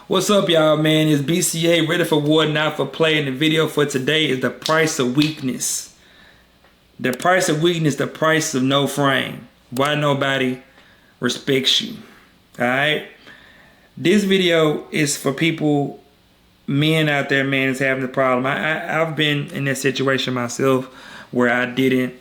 What's up, y'all, man? It's BCA ready for war, not for play. And the video for today is the price of weakness. The price of weakness, the price of no frame. Why nobody respects you. Alright? This video is for people, men out there, man, is having the problem. I've been in that situation myself where I didn't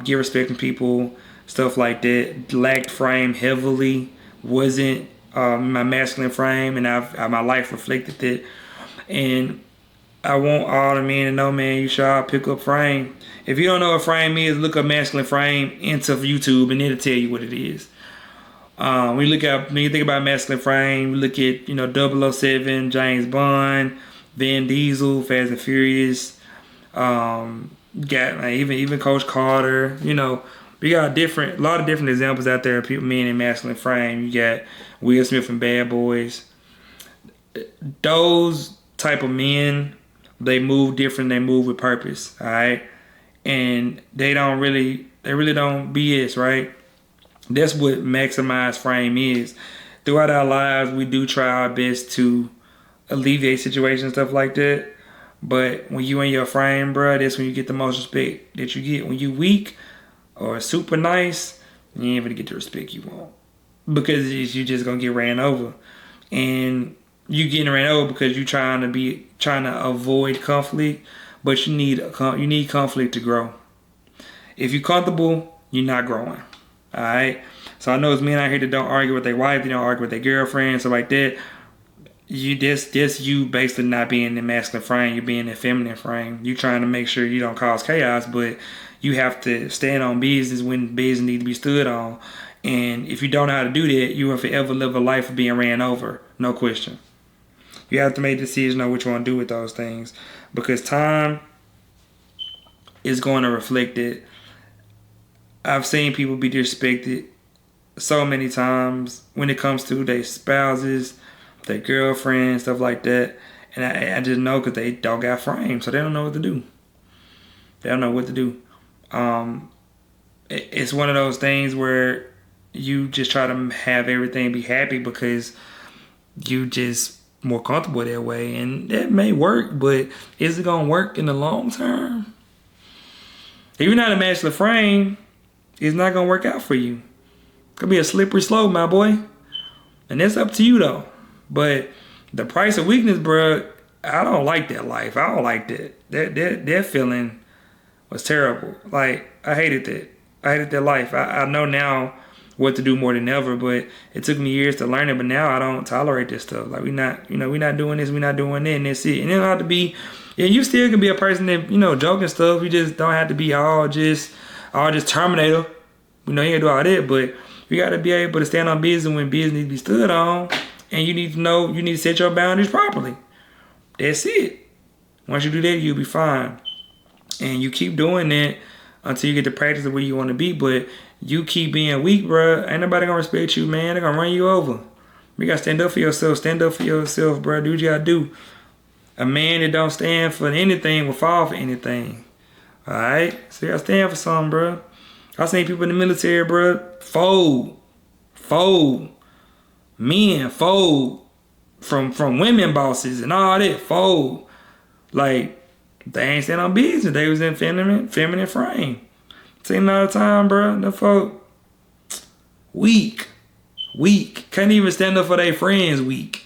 get respect from people, stuff like that. Lacked frame heavily, wasn't my masculine frame, and my life reflected that. And I want all the men to know, man, you should all pick up frame. If you don't know what frame is, look up masculine frame into YouTube, and it'll tell you what it is. When you think about masculine frame, we look at 007, James Bond, Vin Diesel, Fast and Furious. Got even Coach Carter. We got a lot of different examples out there of people, men in masculine frame. You got Will Smith and Bad Boys. Those type of men, they move different. They move with purpose, all right? And they really don't BS, right? That's what maximized frame is. Throughout our lives, we do try our best to alleviate situations and stuff like that. But when you in your frame, bro, that's when you get the most respect that you get. When you weak or super nice, you ain't gonna get the respect you want, because you just gonna get ran over. And you getting ran over because you trying to avoid conflict, but you need conflict to grow. If you're comfortable, you're not growing. All right. So I know it's men out here that don't argue with their wife, they don't argue with their girlfriend, stuff like that. That's you basically not being in the masculine frame. You're being in the feminine frame. You trying to make sure you don't cause chaos, but you have to stand on business when business need to be stood on. And if you don't know how to do that, you will forever live a life of being ran over. No question. You have to make a decision on what you want to do with those things, because time is going to reflect it. I've seen people be disrespected so many times when it comes to their spouses, their girlfriends, stuff like that. And I just know because they don't got frame, so they don't know what to do. They don't know what to do. It's one of those things where you just try to have everything be happy because you just more comfortable that way. And that may work, but is it going to work in the long term? If you're not a masculine frame, it's not going to work out for you. It could be a slippery slope, my boy. And that's up to you, though. But the price of weakness, bro, I don't like that life. I don't like that. That feeling was terrible. Like, I hated that. I hated that life. I know now what to do more than ever, but it took me years to learn it. But now I don't tolerate this stuff. Like, we're not doing this, we're not doing that, and that's it. And it don't have to be, and you still can be a person that, joking stuff. You just don't have to be all just Terminator. You ain't gonna do all that, but you gotta be able to stand on business when business needs to be stood on. And you need to set your boundaries properly. That's it. Once you do that, you'll be fine. And you keep doing that until you get to practice of where you want to be. But you keep being weak, bro. Ain't nobody gonna respect you, man. They're gonna run you over. You gotta stand up for yourself. Stand up for yourself, bro. Do what you gotta do. A man that don't stand for anything will fall for anything. Alright? So you gotta stand for something, bro. I seen people in the military, bro, fold. Men fold from women bosses and all that, fold. Like, they ain't stand on business. They was in feminine frame. Seen all the time, bro. The folk weak. Can't even stand up for their friends. Weak.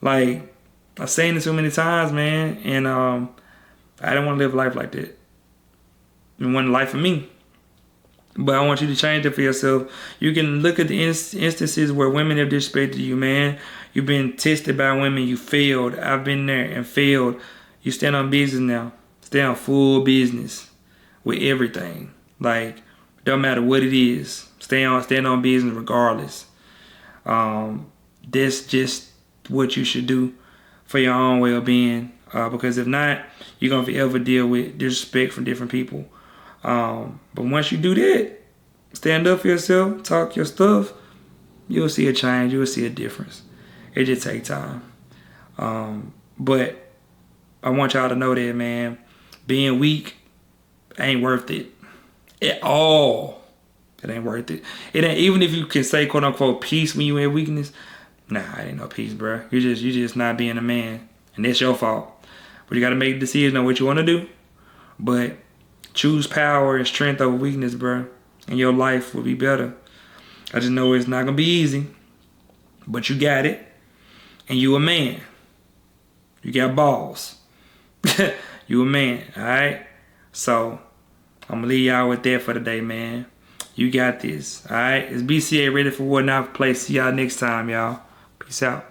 Like, I've seen it so many times, man. And I didn't want to live life like that. It wasn't life for me. But I want you to change it for yourself. You can look at the instances where women have disrespected you, man. You've been tested by women. You failed. I've been there and failed. You stand on business now. Stay on full business with everything. Like, don't matter what it is. Stand on business regardless. That's just what you should do for your own well-being. Because if not, you're going to forever deal with disrespect from different people. But once you do that, stand up for yourself, talk your stuff, you'll see a change, you'll see a difference. It just takes time. But I want y'all to know that, man, being weak ain't worth it at all. It ain't worth it. It ain't, even if you can say quote unquote peace when you in weakness, Nah, it ain't no peace, bro. You just not being a man, and that's your fault. But you gotta make a decision on what you want to do. But choose power and strength over weakness, bro, and your life will be better. I just know it's not gonna be easy, but you got it, and you a man. You got balls. You a man, all right? So I'm gonna leave y'all with that for today, man. You got this, all right? It's BCA Ready for War Now for Play. See y'all next time, y'all. Peace out.